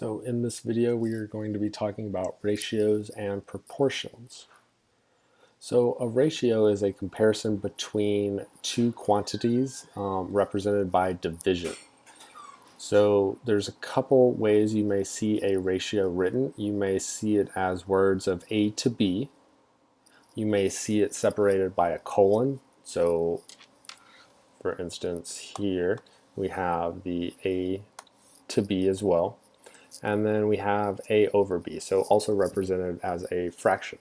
So in this video we are going to be talking about ratios and proportions. So a ratio is a comparison between two quantities represented by division. So there's a couple ways you may see a ratio written. You may see it as words of A to B. You may see it separated by a colon. So for instance here we have the A to B as well. And then we have A over B, so also represented as a fraction.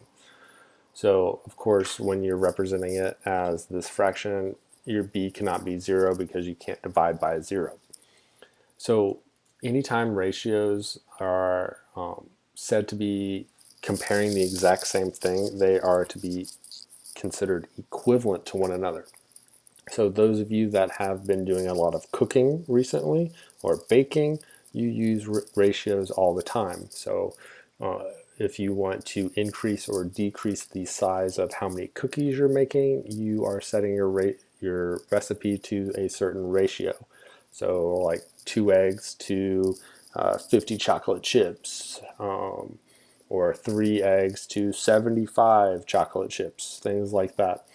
So of course when you're representing it as this fraction, your B cannot be 0 because you can't divide by 0. So anytime ratios are said to be comparing the exact same thing, they are to be considered equivalent to one another. So those of you that have been doing a lot of cooking recently or baking, you use ratios all the time. So if you want to increase or decrease the size of how many cookies you're making, you are setting your recipe to a certain ratio. So like 2 eggs to 50 chocolate chips, or 3 eggs to 75 chocolate chips, things like that.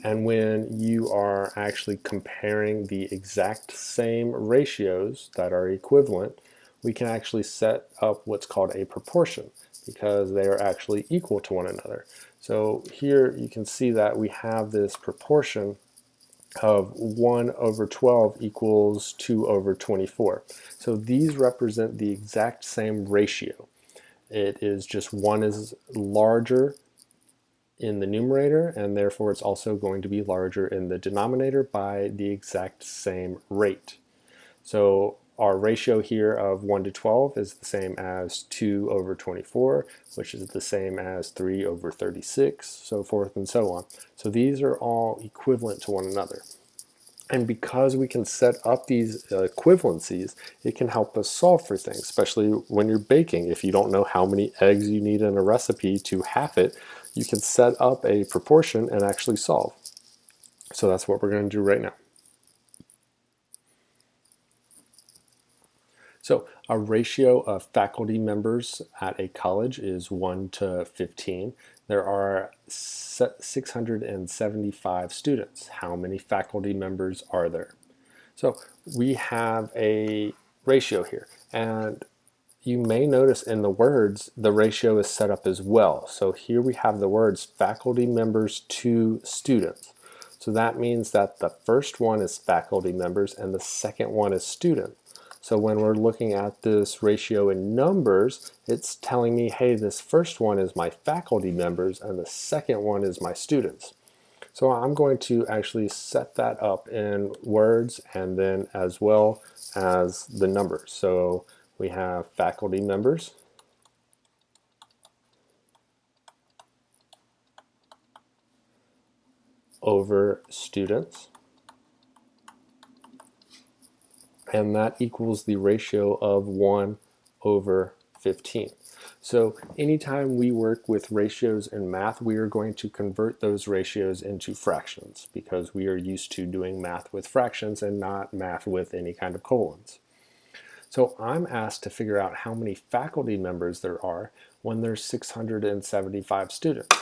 And when you are actually comparing the exact same ratios that are equivalent, we can actually set up what's called a proportion because they are actually equal to one another. So here you can see that we have this proportion of 1 over 12 equals 2 over 24. So these represent the exact same ratio. It is just one is larger in the numerator, and therefore it's also going to be larger in the denominator by the exact same rate. So our ratio here of 1 to 12 is the same as 2 over 24, which is the same as 3 over 36, so forth and so on. So these are all equivalent to one another. And because we can set up these equivalencies, it can help us solve for things, especially when you're baking. If you don't know how many eggs you need in a recipe to half it, you can set up a proportion and actually solve. So that's what we're going to do right now. So a ratio of faculty members at a college is 1 to 15. There are 675 students. How many faculty members are there? So we have a ratio here, and you may notice in the words the ratio is set up as well. So here we have the words faculty members to students. So that means that the first one is faculty members and the second one is students. So when we're looking at this ratio in numbers, it's telling me, hey, this first one is my faculty members and the second one is my students. So I'm going to actually set that up in words and then as well as the numbers. So we have faculty members over students, and that equals the ratio of 1 over 15. So anytime we work with ratios in math, we are going to convert those ratios into fractions because we are used to doing math with fractions and not math with any kind of colons. So I'm asked to figure out how many faculty members there are when there's 675 students.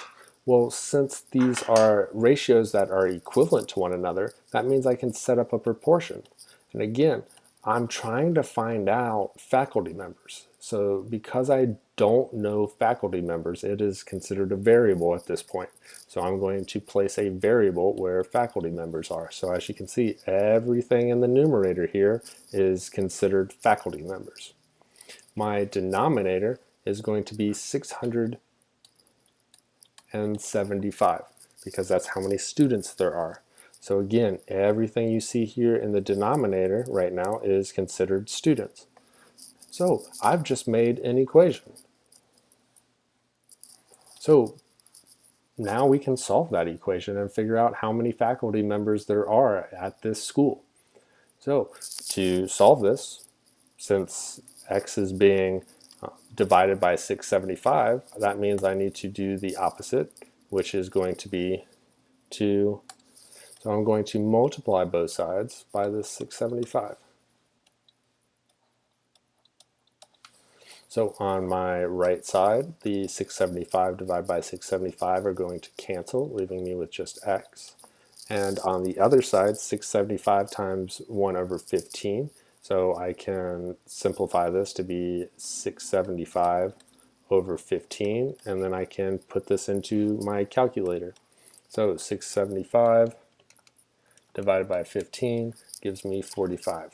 Well, since these are ratios that are equivalent to one another, that means I can set up a proportion. And again, I'm trying to find out faculty members. So because I don't know faculty members, it is considered a variable at this point. So I'm going to place a variable where faculty members are. So as you can see, everything in the numerator here is considered faculty members. My denominator is going to be 675 because that's how many students there are. So again, everything you see here in the denominator right now is considered students. So I've just made an equation. So now we can solve that equation and figure out how many faculty members there are at this school. So to solve this, since x is being divided by 675, that means I need to do the opposite, which is going to be 2. So I'm going to multiply both sides by this 675. So on my right side, the 675 divided by 675 are going to cancel, leaving me with just x. And on the other side, 675 times 1 over 15. So I can simplify this to be 675 over 15, and then I can put this into my calculator. So 675 divided by 15 gives me 45.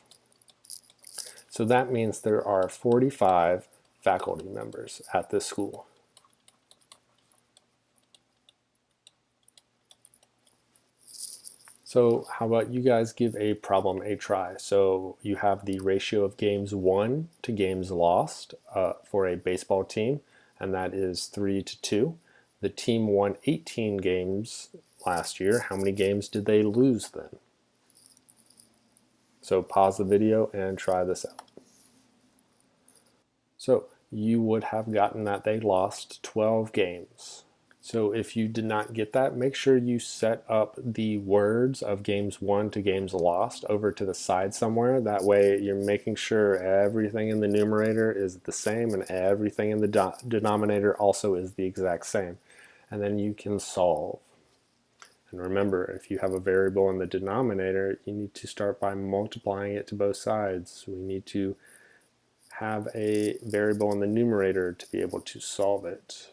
So that means there are 45 faculty members at this school. So how about you guys give a problem a try? So you have the ratio of games won to games lost for a baseball team, and that is 3 to 2. The team won 18 games last year. How many games did they lose then? So pause the video and try this out. So you would have gotten that they lost 12 games. So if you did not get that, make sure you set up the words of games won to games lost over to the side somewhere. That way you're making sure everything in the numerator is the same and everything in the denominator also is the exact same. And then you can solve. And remember, if you have a variable in the denominator, you need to start by multiplying it to both sides. We need to have a variable in the numerator to be able to solve it.